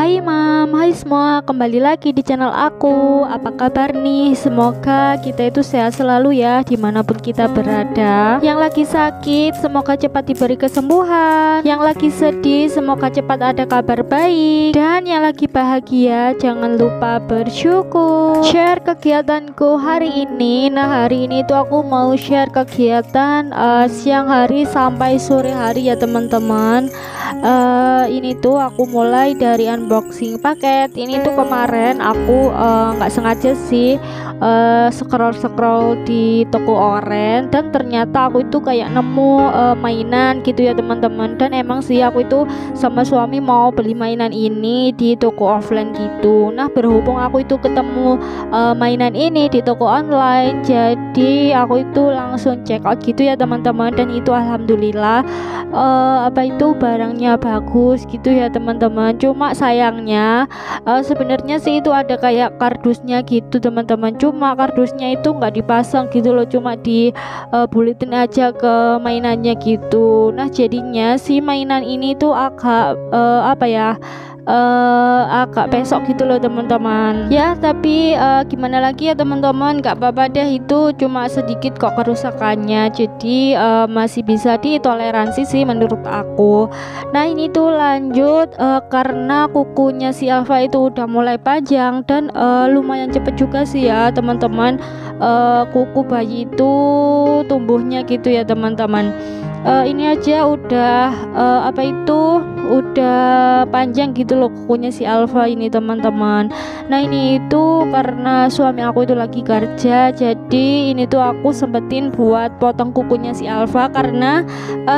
Hai Mam, hai semua, kembali lagi di channel aku. Apa kabar nih? Semoga kita itu sehat selalu ya, dimanapun kita berada. Yang lagi sakit, semoga cepat diberi kesembuhan. Yang lagi sedih, semoga cepat ada kabar baik. Dan yang lagi bahagia, jangan lupa bersyukur. Share kegiatanku hari ini. Nah, hari ini tuh aku mau share kegiatan siang hari sampai sore hari ya teman-teman. Ini tuh aku mulai dari unboxing paket. Ini tuh kemarin aku nggak sengaja sih scroll di toko oren, dan ternyata aku itu kayak nemu mainan gitu ya teman-teman. Dan emang sih aku itu sama suami mau beli mainan ini di toko offline gitu. Nah, berhubung aku itu ketemu mainan ini di toko online, jadi aku itu langsung check out gitu ya teman-teman. Dan itu alhamdulillah barangnya bagus gitu ya teman-teman. Cuma sayangnya sebenarnya sih itu ada kayak kardusnya gitu teman-teman. Cuma kardusnya itu nggak dipasang gitu loh, cuma buletin aja ke mainannya gitu. Nah, jadinya si mainan ini tuh agak agak pesok gitu loh teman-teman ya. Tapi gimana lagi ya teman-teman, nggak apa-apa deh, itu cuma sedikit kok kerusakannya, jadi masih bisa ditoleransi sih menurut aku. Nah, ini tuh lanjut karena kukunya si Alfa itu udah mulai panjang dan lumayan cepet juga sih ya teman-teman. Kuku bayi itu tumbuhnya gitu ya teman-teman. Ini aja udah udah panjang gitu loh kukunya si Alfa ini teman-teman. Nah, ini itu karena suami aku itu lagi kerja, jadi ini tuh aku sempetin buat potong kukunya si Alfa karena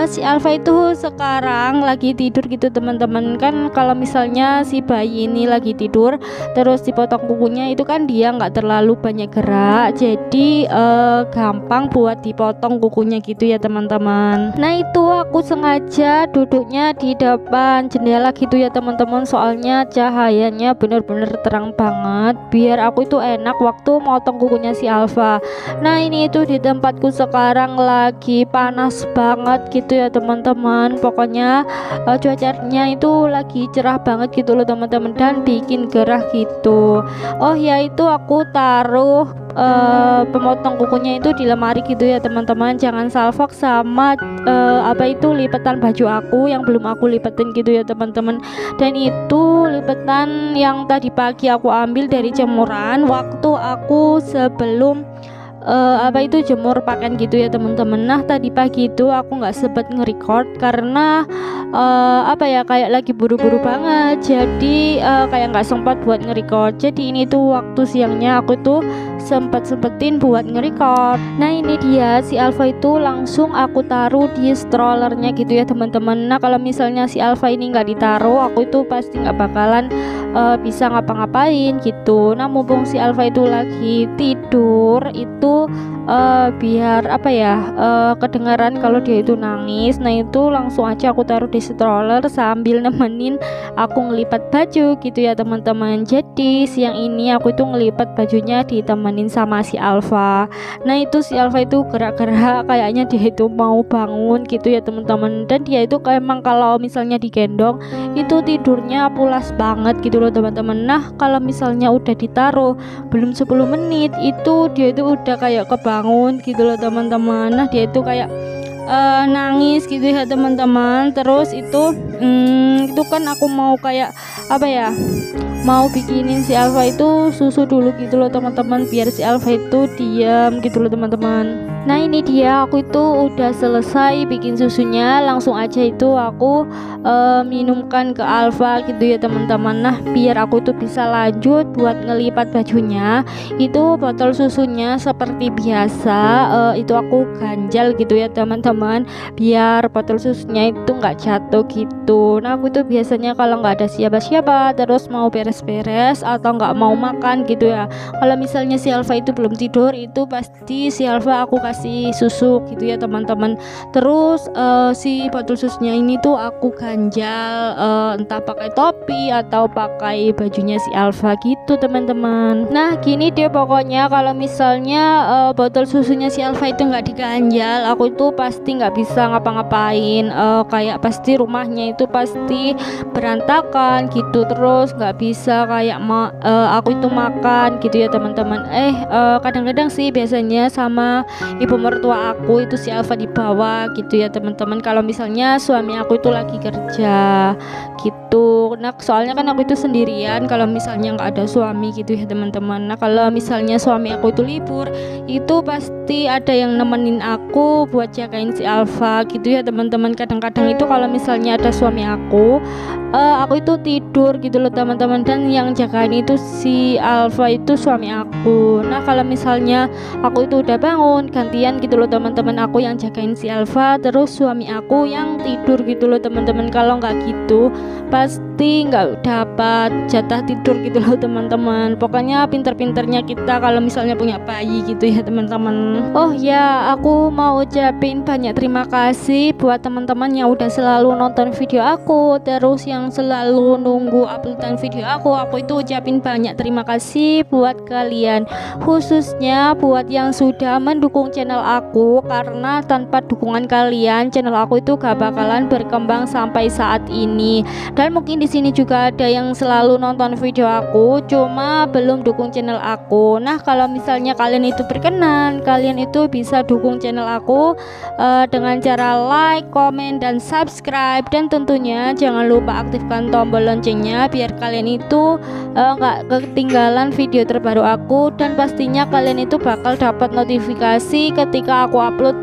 si Alfa itu sekarang lagi tidur gitu teman-teman. Kan kalau misalnya si bayi ini lagi tidur terus dipotong kukunya, itu kan dia nggak terlalu banyak gerak, jadi gampang buat dipotong kukunya gitu ya teman-teman. Nah, itu aku sengaja duduknya di depan jendela gitu ya teman-teman, soalnya cahayanya bener-bener terang banget biar aku itu enak waktu motong kukunya si Alfa. Nah, ini itu di tempatku sekarang lagi panas banget gitu ya teman-teman. Pokoknya cuacanya itu lagi cerah banget gitu loh teman-teman, dan bikin gerah gitu. Oh ya, itu aku taruh pemotong kukunya itu di lemari gitu ya teman-teman. Jangan salfok sama lipetan baju aku yang belum aku lipetin gitu ya teman-teman. Dan itu lipetan yang tadi pagi aku ambil dari jemuran waktu aku sebelum jemur pakaian gitu ya teman-teman. Nah, tadi pagi itu aku nggak sempet nge-record karena kayak lagi buru-buru banget, jadi kayak nggak sempat buat nge-record. Jadi ini tuh waktu siangnya aku tuh sempetin buat nge-record. Nah, ini dia si Alfa itu langsung aku taruh di strollernya gitu ya teman-teman. Nah, kalau misalnya si Alfa ini nggak ditaruh, aku itu pasti nggak bakalan bisa ngapa-ngapain gitu. Nah, mumpung si Alfa itu lagi tidur, itu biar kedengaran kalau dia itu nangis. Nah, itu langsung aja aku taruh di stroller sambil nemenin aku ngelipat baju gitu ya teman-teman. Jadi siang ini aku itu ngelipat bajunya ditemenin sama si Alfa. Nah, itu si Alfa itu gerak-gerak kayaknya dia itu mau bangun gitu ya teman-teman. Dan dia itu emang kalau misalnya digendong itu tidurnya pulas banget gitu loh teman-teman. Nah, kalau misalnya udah ditaruh belum 10 menit itu dia itu udah kayak kebangun gitu loh teman-teman. Nah, dia itu kayak nangis gitu ya teman-teman. Terus itu kan aku mau mau bikinin si Alfa itu susu dulu gitu loh teman-teman, biar si Alfa itu diam gitu loh teman-teman. Nah, ini dia aku itu udah selesai bikin susunya, langsung aja itu aku minumkan ke Alfa gitu ya teman-teman. Nah, biar aku itu bisa lanjut buat ngelipat bajunya, itu botol susunya seperti biasa itu aku ganjal gitu ya teman-teman, biar botol susunya itu nggak jatuh gitu. Nah, aku tuh biasanya kalau nggak ada siapa-siapa terus mau beres-beres atau nggak mau makan gitu ya, kalau misalnya si Alfa itu belum tidur, itu pasti si Alfa aku kasih susu gitu ya teman-teman. Terus si botol susunya ini tuh aku ganjal entah pakai topi atau pakai bajunya si Alfa gitu teman-teman. Nah gini deh pokoknya kalau misalnya botol susunya si Alfa itu nggak diganjal, aku itu pasti nggak bisa ngapa-ngapain, kayak pasti rumahnya itu pasti berantakan gitu, terus nggak bisa kayak aku itu makan gitu ya teman-teman. Kadang-kadang sih biasanya sama ibu mertua aku itu si Alfa dibawa gitu ya teman-teman, kalau misalnya suami aku itu lagi kerja gitu. Nah soalnya kan aku itu sendirian kalau misalnya nggak ada suami gitu ya teman-teman. Nah kalau misalnya suami aku itu libur, itu pasti ada yang nemenin aku buat jagain si Alfa gitu ya teman-teman. Kadang-kadang itu kalau misalnya ada suami aku itu tidur gitu loh teman-teman, dan yang jagain itu si Alfa itu suami aku. Nah kalau misalnya aku itu udah bangun gantian gitu loh teman-teman, aku yang jagain si Alfa, terus suami aku yang tidur gitu loh teman-teman. Kalau nggak gitu pasti nggak dapat jatah tidur gitu loh teman-teman. Pokoknya pinter-pinternya kita kalau misalnya punya bayi gitu ya teman-teman. Oh ya, aku mau ucapin banyak terima kasih buat teman-teman yang udah selalu nonton video aku, terus yang selalu nunggu uploadan video aku itu ucapin banyak terima kasih buat kalian, khususnya buat yang sudah mendukung channel aku, karena tanpa dukungan kalian channel aku itu gak bakalan berkembang sampai saat ini. Dan mungkin di sini juga ada yang selalu nonton video aku cuma belum dukung channel aku. Nah kalau misalnya kalian itu berkenan, kalian itu bisa dukung channel aku dengan cara like, komen, dan subscribe, dan tentunya jangan lupa aktifkan tombol loncengnya biar kalian itu nggak ketinggalan video terbaru aku, dan pastinya kalian itu bakal dapat notifikasi ketika aku upload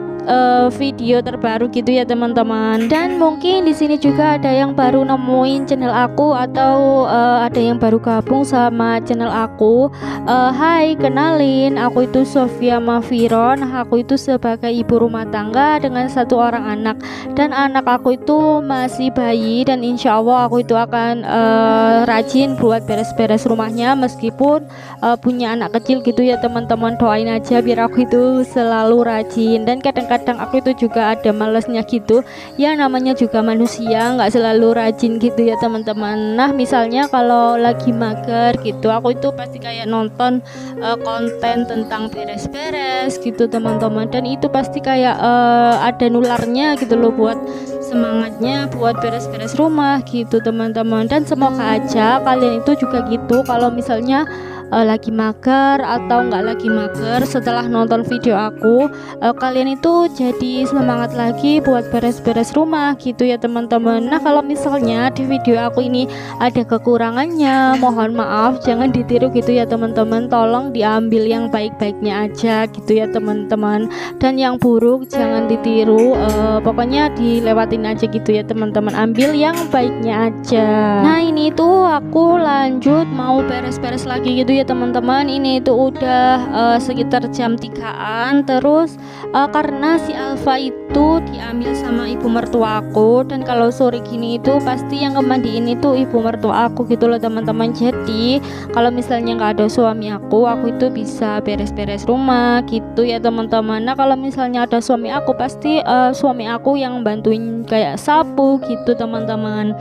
video terbaru gitu ya teman-teman. Dan mungkin di sini juga ada yang baru nemuin channel aku atau ada yang baru gabung sama channel aku. Hai, kenalin, aku itu Sofia Mafiron. Aku itu sebagai ibu rumah tangga dengan 1 orang anak, dan anak aku itu masih bayi, dan insya Allah aku itu akan rajin buat beres-beres rumahnya meskipun punya anak kecil gitu ya teman-teman. Doain aja biar aku itu selalu rajin. Dan kadang-kadang aku itu juga ada malesnya gitu ya, namanya juga manusia, nggak selalu rajin gitu ya teman-teman. Nah misalnya kalau lagi mager gitu, aku itu pasti kayak nonton konten tentang beres-beres gitu teman-teman, dan itu pasti kayak ada nularnya gitu loh buat semangatnya buat beres-beres rumah gitu teman-teman. Dan semoga aja kalian itu juga gitu, kalau misalnya lagi mager atau nggak lagi mager setelah nonton video aku, kalian itu jadi semangat lagi buat beres-beres rumah gitu ya teman-teman. Nah kalau misalnya di video aku ini ada kekurangannya, mohon maaf, jangan ditiru gitu ya teman-teman. Tolong diambil yang baik-baiknya aja gitu ya teman-teman, dan yang buruk jangan ditiru, pokoknya dilewatin aja gitu ya teman-teman, ambil yang baiknya aja. Nah ini tuh aku lanjut mau beres-beres lagi gitu ya teman-teman. Ini itu udah sekitar jam 3-an. Terus karena si Alfa itu diambil sama ibu mertua aku, dan kalau sore gini itu pasti yang kemandiin itu ibu mertua aku gitu loh teman-teman. Jadi kalau misalnya nggak ada suami aku itu bisa beres-beres rumah gitu ya teman-teman. Nah kalau misalnya ada suami aku, pasti suami aku yang bantuin kayak sapu gitu teman-teman.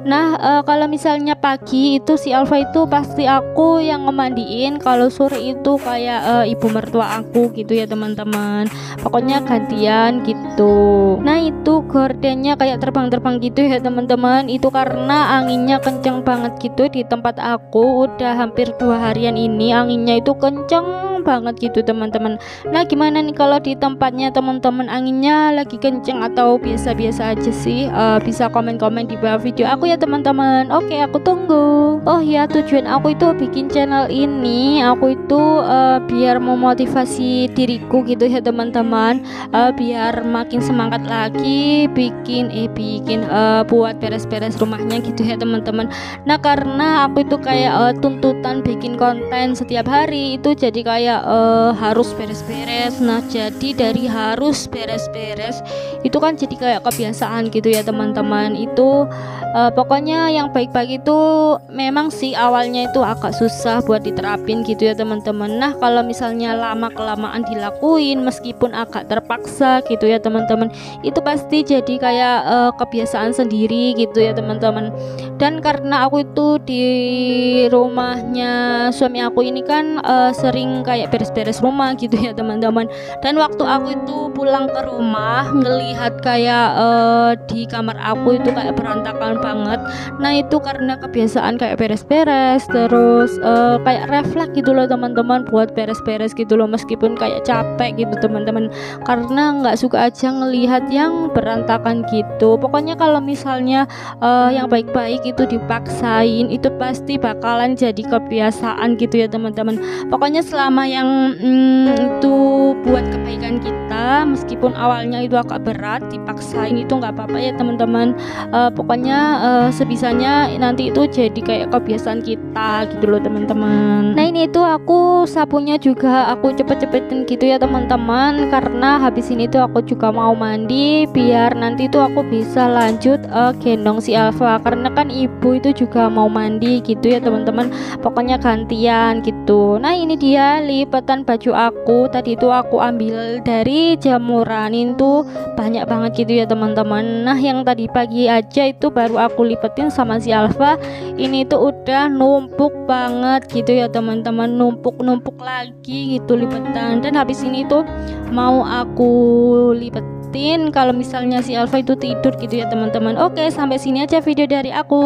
Nah kalau misalnya pagi itu si Alfa itu pasti aku yang ngemandiin, kalau sore itu kayak ibu mertua aku gitu ya teman-teman. Pokoknya gantian gitu. Nah itu gordennya kayak terbang-terbang gitu ya teman-teman. Itu karena anginnya kenceng banget gitu di tempat aku. Udah hampir 2 harian ini anginnya itu kenceng banget gitu teman-teman. Nah gimana nih kalau di tempatnya teman-teman anginnya lagi kenceng atau biasa-biasa aja sih? Bisa komen-komen di bawah video aku ya teman-teman. Oke, aku tunggu. Oh ya, tujuan aku itu bikin channel ini, aku itu biar memotivasi diriku gitu ya teman-teman, biar makin semangat lagi bikin buat beres-beres rumahnya gitu ya teman-teman. Nah karena aku itu kayak tuntutan bikin konten setiap hari itu, jadi kayak kayak harus beres-beres. Nah jadi dari harus beres-beres itu kan jadi kayak kebiasaan gitu ya teman-teman. Itu pokoknya yang baik-baik itu memang sih awalnya itu agak susah buat diterapin gitu ya teman-teman. Nah kalau misalnya lama kelamaan dilakuin meskipun agak terpaksa gitu ya teman-teman, itu pasti jadi kayak kebiasaan sendiri gitu ya teman-teman. Dan karena aku itu di rumahnya suami aku ini kan sering kayak beres-beres rumah gitu ya teman-teman. Dan waktu aku itu pulang ke rumah ngelihat kayak di kamar aku itu kayak berantakan banget. Nah itu karena kebiasaan kayak beres-beres, terus kayak refleks gitu loh teman-teman buat beres-beres gitu loh, meskipun kayak capek gitu teman-teman, karena nggak suka aja ngelihat yang berantakan gitu. Pokoknya kalau misalnya yang baik-baik itu dipaksain itu pasti bakalan jadi kebiasaan gitu ya teman-teman. Pokoknya selama yang itu buat kebaikan kita, meskipun awalnya itu agak berat, dipaksain itu nggak apa-apa ya teman-teman. Pokoknya sebisanya nanti itu jadi kayak kebiasaan kita gitu loh teman-teman. Nah ini itu aku sapunya juga aku cepet-cepetin gitu ya teman-teman, karena habis ini tuh aku juga mau mandi biar nanti tuh aku bisa lanjut gendong si Alfa, karena kan ibu itu juga mau mandi gitu ya teman-teman. Pokoknya gantian gitu. Nah ini dia lipetan baju aku. Tadi itu aku ambil dari jemuran itu banyak banget gitu ya teman-teman. Nah yang tadi pagi aja itu baru aku lipetin sama si Alfa. Ini tuh udah numpuk banget gitu ya teman-teman, numpuk lagi gitu lipetan. Dan habis ini tuh mau aku lipetin kalau misalnya si Alfa itu tidur gitu ya teman-teman. Oke, sampai sini aja video dari aku.